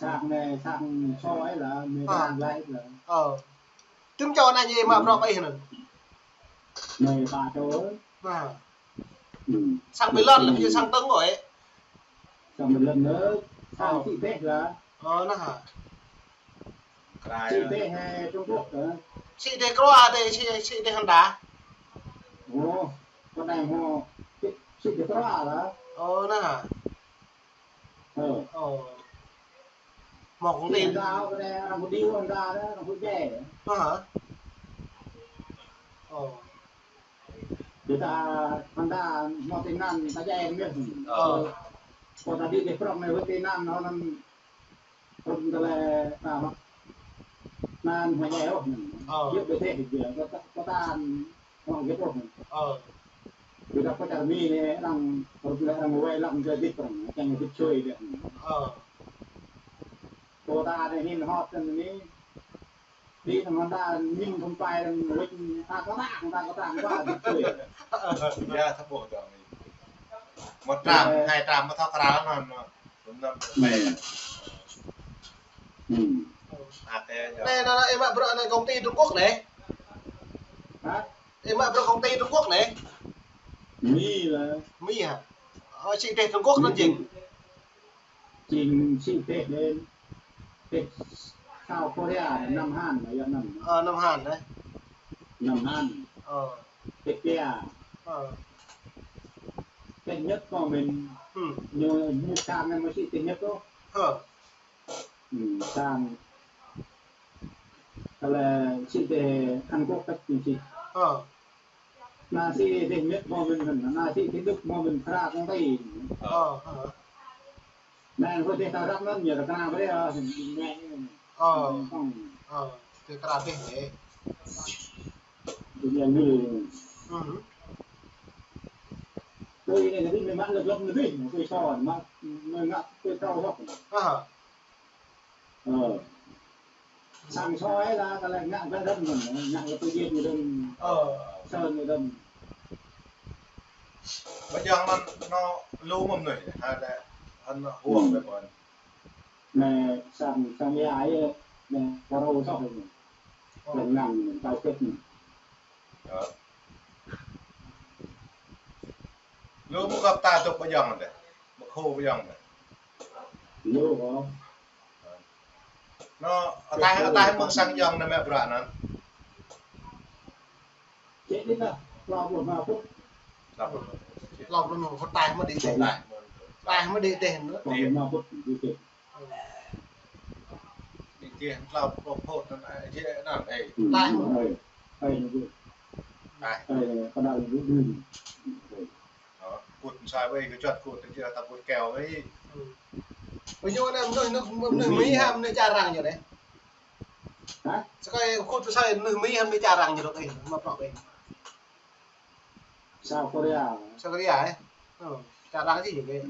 สร้างแน่สร้างซอยล่ะมีบ้านไรล่ะถึงเจ้านั่นยังมาเพราะไปนั่นในป่าโตสร้างไปรอดหรือจะสร้างตึ้งหน่อยสร้างเป็นเรื่องเนอะสร้างที่เป๊ะล่ะนะฮะที่เป๊ะให้中国ที่เด็กก็ว่าได้ที่เด็กหันดาโอ้ก็ได้ฮอที่เด็กก็ว่าล่ะนะฮะหมอกของตีนดาวก็ได้เราบ่ดีว่าดาแล้วเราบ่แย่ฮะเดี๋ยวตามันดาหมอตีนั่นตาแย่เนี่ยพอตาดีเด็กพร้อมในวัดตีนั่นเนาะมันคนก็เลยนานมาแล้วเยอะประเทศอีกเดียวก็ตามห้องเยอะพวกเดี๋ยวก็จะมีเนี่ยรังคนละรังไว้รังจะติดตรงจังจะช่วยเด้โตตาได้เห็นฮอดกันนี้ดีธรรมดายิ่งคนไปมันวิ่งตาก็ตางว่าช่วยย่าถ้าบอกจังนี่หมดตามให้ตามมาเท่ากราวนั่นเนาะผมนำไปNày là em ạ bro này công ty Trung Quốc này. Hả? Em ạ bro công ty Trung Quốc này. Mi hả? Chị Tết Trung Quốc nó chỉnh. Chỉnh chị Tết lên. Tết sao Korea năm Han là năm. Năm Han đấy. Năm Han. Tết kia. Tết nhất của mình. Như sang em mới chị Tết nhất đó. Sang là chị về Hàn Quốc cách chị là chị về nhất mà mình là chị cái đức mà mình ra trong tay này có thể taรับnó nhiều là cái nào đấy nghe thì cái nào thế này bây giờ như tôi này là cái mình bạn lực lắm nữa tôi so mà người ngặt tôi trâu học sang soi là cái này nặng cái đâm mình nặng cái tự nhiên người đâm sơn người đâm bây giờ nó lưu mầm nổi hay là ăn huồng vậy còn này sang cái ấy này có đâu sao rồi nặng tao kết lưu một cặp ta tục bây giờ này một khô bây giờ này lưu có nó tay mừng sang dòng này mẹ bạn nó chết đi ta lo một phút lo một phút tay mới đi tiền tay mới đi tiền nữa một phút đi tiền lo một phút nó này chứ nào đây tay có đạo lý đó cột sai bây cái chuột cột thì ta cột kèo ấy bây giờ nó mấy ham nó cha rằng như đấy hả cái khốt sai mấy ham nó cha rằng như đấy mà bỏ về sao Korea ấy cha rằng gì vậy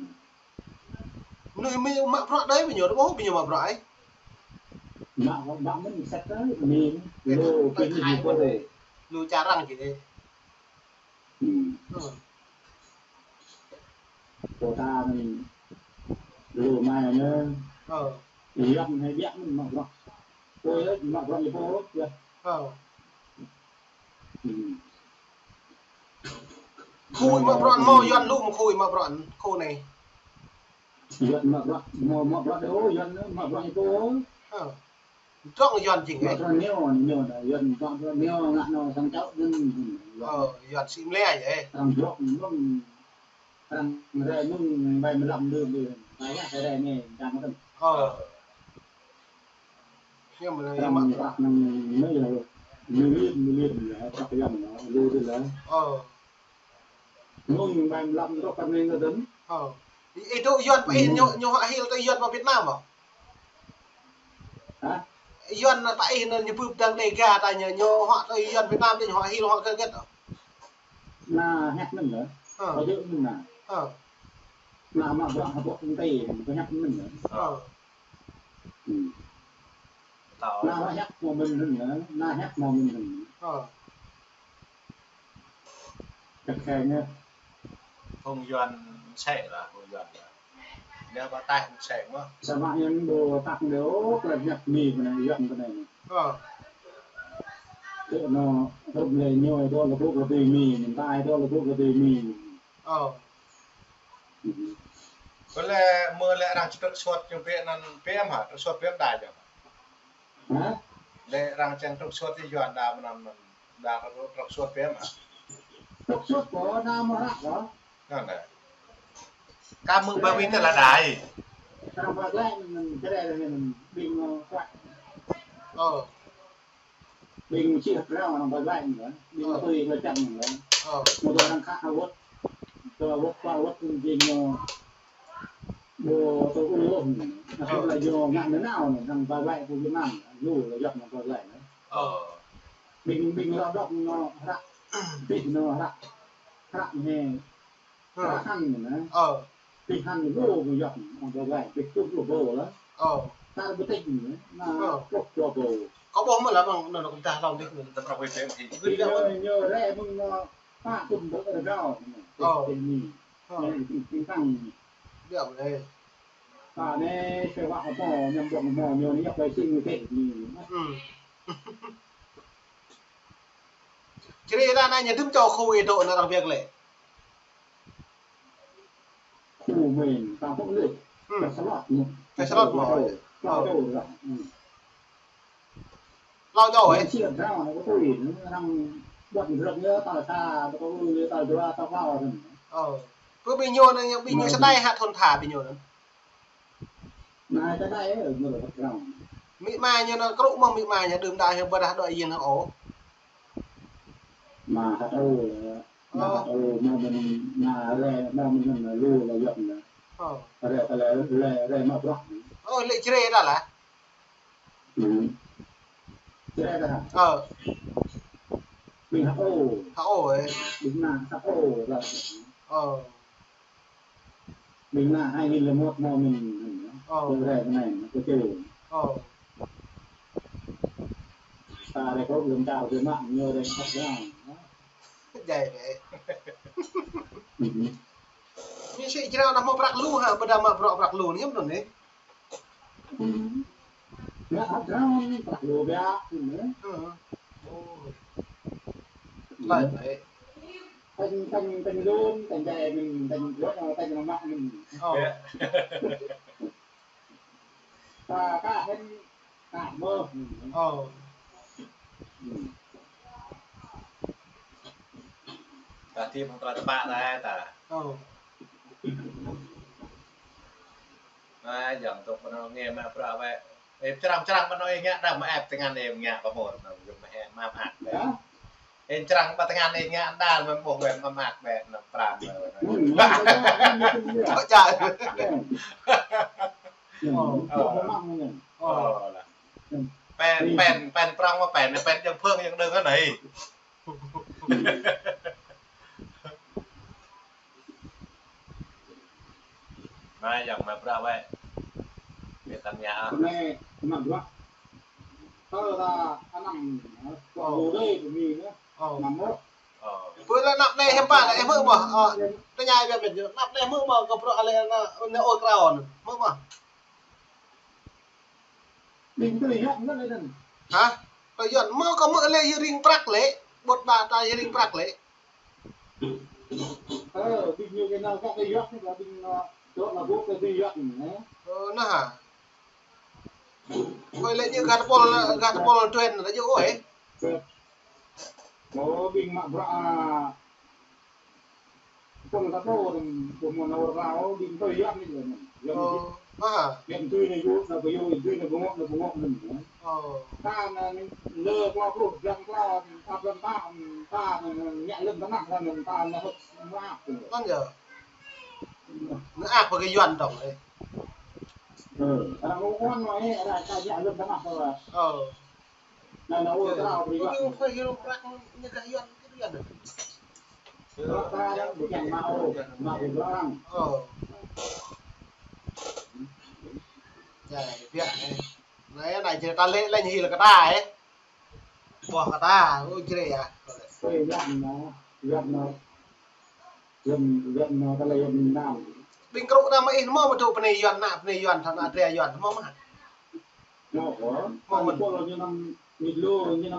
nơi mấy mà bỏ đấy bây giờ nó bố bây giờ mà bỏ ấy mà mình sạch đấy mình lưu cái gì có thể lưu cha rằng gì đấy của ta mình lưu mai nữa dặm hay dặm mình mặc rồi tôi ấy mặc rồi thì vô kìa khui mà bọn mò dọn lúc mà khui mà bọn khô này dọn mặc rồi mặc rồi đâu dọn nữa mặc rồi thì vô chắc là dọn chỉnh ấy nhiều là dọn chọn rồi nhiều ngạn nó sang cháu nhưng dọn xịm le vậy thằng ruộng nó thằng đây nó bay 15 đường rồi đấy cái đây này đang có nhưng mà làm mấy là million là chắc cái dòng nó lưu đi là nung 35 có phần nên nó đứng itu yuan phải nyo họ hiểu tới yuan vào Việt Nam hả yuan là tại nó như bướp đang đầy gà tại nyo họ tới yuan Việt Nam thì họ hiểu họ cái là hét mình nữa có giữ mình là mà bọn họ bộ công ty có hét mình nữa là hét của mình nữa là hét của mình chắc khen nhá không doan sẽ là không doan เนี่ยบ่ตายแสงบ่ สมัยยังบ่ตักเด้อกระยักมีปานนั้นยักปานนั้นเนาะรบเลยย่อยโดนระบบระเบมีมันตายโดนระบบระเบมีก็แลมื้อแลรังจุดชดจังเปนั้นเปมหาชดเปมได้จังฮะแลรังจังทุกชดที่ย้อนดามันดารักชดเปมหาทุกชดบ่นามรักเหรอนั่นแหละกามึงบ่มีแต่ละใดตามว่าแรกมันจะได้เลยมันบิงควักบิงชี้แล้วมันบ่ได้เหรอบิงตัวเองก็จังเหรอบ่โดนทางค่าอาวุธตัวอาวุธจริงๆบ่ตัวอุโลมนะครับละยองงานหนาวนี่ทางบ่ได้ผู้อยู่นั่นรู้ระยะมันบ่ได้นะบิงเราดอกเนาะรักบิงเนาะรักแม่หันนะบิงหันโลบ่ยอมมันบ่ได้ไปตุ๊บโลแล้วตาบ่ติดนี่นะปุ๊บตัวโบเขาบอกมาแล้วบางนั่นก็ตาเราดิแต่เราไปเต็มที่คือเยอะแร่มึงเนาะป้าตุ้มบ่ได้ดาวเป็นนี่จริงตั้งเดี๋ยวเลยป้าแน่ช่วยว่าพ่อยังบ่มอโยนี่ไปซิ่งเทศนี่จริงๆนะอย่าดึงจอโควิดโดนะรังเบียกเลยคู่เมนตามพวกเลยแต่สลัดนี่แต่สลัดบ่เราโตเราเจ้าไว้เชื่อเราก็ตู้หินทำบ่เรื่องเยอะตาชาก็ตาตัวตาฟ้าซั่นเพื่อบิโยนยังบิโยจะได้ฮะทนถ่าบิโยนั้นนายจะได้เงินกับเรามิมาเนี่ยนะกรุมึงมิมาเนี่ยดื่มได้บ่ได้ดอกเย็นทั้งโอมาครับมามันมาแร่มันรู้ระยะนะแร่มาบล็อกเลขเรได้ล่ะแร่ได้มีฮะโอ้ยบิงหน้าฮะแล้วบิงหน้าให้มีละมดมอมินแร่ไหนก็เจอตาได้เขาลืมดาวคือมากเงยได้ครับได้ใหญ่เลยนี่ใช่ที่เรานำมาปรักลูฮะบ่ได้มาปรักลูนี่มันนี่นะครับเราปรักลูแบบนี่หลายเป็นลูนเป็นใจเป็นรถเป็นมากมันก็เห็นกาเมื่อตาที่มันตะปะได้ตามาอย่างตกมันเอาเงี้ยมาเพราะว่าจรังมันเอาอย่างเงี้ยเรามาแอบแต่งงานเองเงี้ยประมวลเราอยู่มาแอบมาหักแบบจรังมาแต่งงานเองเงี้ยด้านมันบ่งแบบมาหักแบบน้ำปลาเลยเข้าใจเป็นปรังว่าเป็นยังเพิ่งยังดึงอันไหนมาอย่างมาประไว้เป็นสัญญาแม่มันว่าถ้าอันนั้นก็ได้มีนะนำหมดเพิ่นนับได้เฮ็ดป้าได้มื้อบ่ได้ยายแบบนี้นับได้มื้อบ่ก็เพราะอะไรนะในโอกราอนมื้อบ่ลิงตัวนี้นั่นเลยนั่นฮะก็ย้อนมื้อก็มื้อเลยริงปรักเลยบทบาทตายริงปรักเลยบินอยู่กันเอาก็ไปยกนี่ก็บินตัวระบบก็ไปยกนะนะฮะไปเล่นอยู่กาตะปอลเทรนน่ะอยู่โอ้ยโอ้บินมาบราคนตะโตนผมมันเอาเราบินไปยกนี่เลยยกยังตื้อในยุคเราไปอยู่ตื้อในบ่งอกนึงถ้ามันเลิกว่าพูดยังก็ทำกันป้าเนี่ยเริ่มตั้งแล้วมันป้าแล้วมากนั่นเด้อนึกอักบ่ก็ย้อนดอกเลยเราอ้วนไว้อะไรก็อย่าเริ่มตั้งแล้วนั่นเอาเราไปว่าเคยรู้รักนี่ก็ย้อนเราตาอย่างเมาเป็นร่างใช่เพี้ยไหนจะตาเละอะไรนี่ละก็ได้บ่ก็ได้โอ้ยเจริญอ่ะเฮ้ยยันนะก็เลยยันน้ำ ปิงกรุดามาเองมอมาถูปในย้อนหน้าในย้อนทางอาเตรียย้อนมอมา โอ้โหพวกเราจะนำมีลูจะน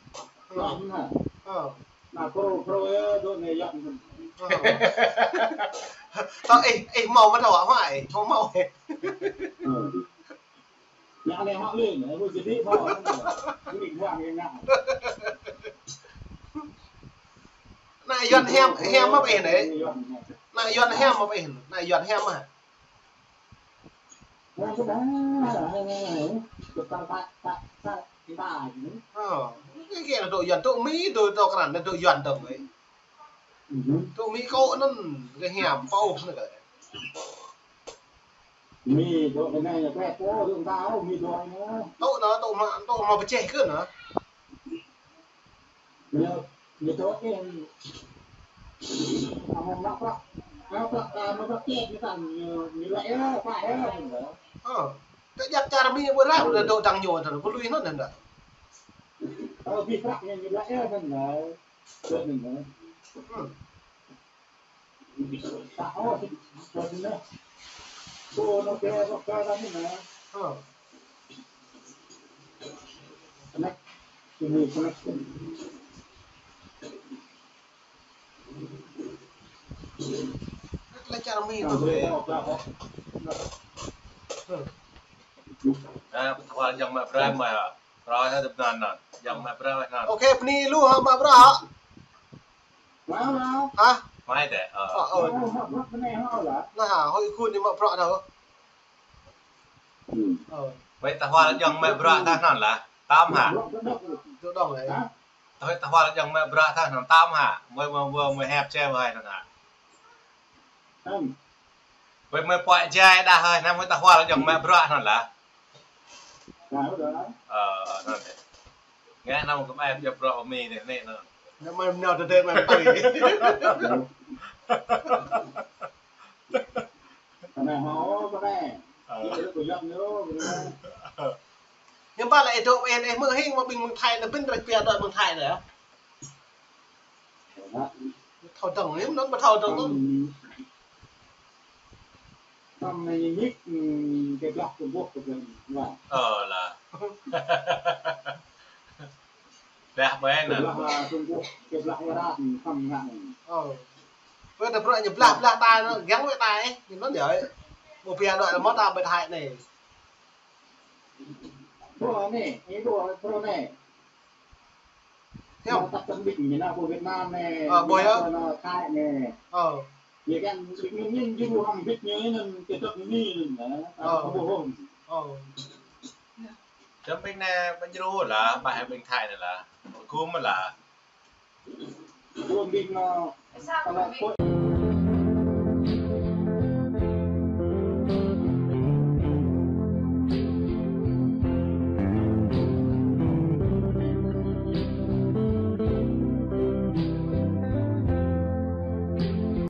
ำร้อนน่ะน่ะโปรโดนในยันต้องไอ้เมามาถอว่าไอ้เขาเมาอย่างในห้องเล่นเนี่ยผู้สิทธิพ่อนี่ว่างง่ายนายย้อนแฮมมาเป็นไหนนายย้อนแฮมมาเป็นนายย้อนแฮมมาว่าจะได้จะตายแก่ตัวย้อนตัวมีตัวขนาดนั้นตัวย้อนตัวไว้ตัวมีเขานั่นก็แฮมเป้านั่นก็มีตัวในแม่โป้เรื่องดาวมีตัวเนาะโตเนาะโตมาไปแจ้ขึ้นเนาะเนี่ยตัวเองเอามาปะเอาปะมาปะเก็บนี่กันมีไรไปเหรอแต่อยากจะมีบ่ได้โตดังโยนเถอะบ่ลุยนั่นน่ะพี่พระยังมีไรนั่นเหรอตัวนึงเนาะโอ้ตัวนึงเนาะตัวโนเกะก็ได้นี่นะนะที่นี่คอนเนคชั่นแล้วจะมีตัวเองว่ายังมาแปรมาเราให้ตำนานน่ะยังมาแปรมาโอเคปนี่ลูกมาบ่แล้วฮะไม่แต่น่ะเฮ้ยคุณนี่มาเพราะเด้อไว้แต่ว่ายังไม่บราทางนั้นล่ะตามหาถูกต้องเลยเฮ้ยแต่ว่ายังไม่บราทางนั้นตามหาเมื่อแฮปแช่ไว้นั่นน่ะไว้เมื่อปล่อยใจได้เฮ้ยนะเมื่อแต่ว่ายังไม่บรานั่นล่ะนั่นแหละงั้นนำก็ไม่จะบรามีเนี่ยนี่นั่นแล้วมันแนวเดินมันตุยนะฮะก็ได้ยังบ้านไอ้ตัวเองไอ้เมืองเฮงมาบินเมืองไทยน่ะเป็นระเบียบดอยเมืองไทยเหรอเท่าจังนี้มันบ่เท่าจังนั้นทำในนิกเก็บหลักตัวพวกกันว่าล่ะแบบแม่น่ะเก็บหลักราดทำงานเพิ่นแต่เพราะอย่าปลาตายเนาะยังไม่ตายอย่างนั้นเดี๋ยวบ่เพียดอยแล้วมอตามไปไทยนี่ตัวนี่ไอ้ตัวนี่เฮาตัดจังบิดนี่นะพวกเวียดนามแน่บ่เยอะไทยแน่อย่างกันยิ่งอยู่ห้องบิดนี้นั่นจะต้องนี่นึงนะโอ้โหจำเป็นแน่บ่รู้ล่ะบ่ให้เป็นไทยนั่นล่ะคุ้มมันล่ะรวมบินเนาะตลอด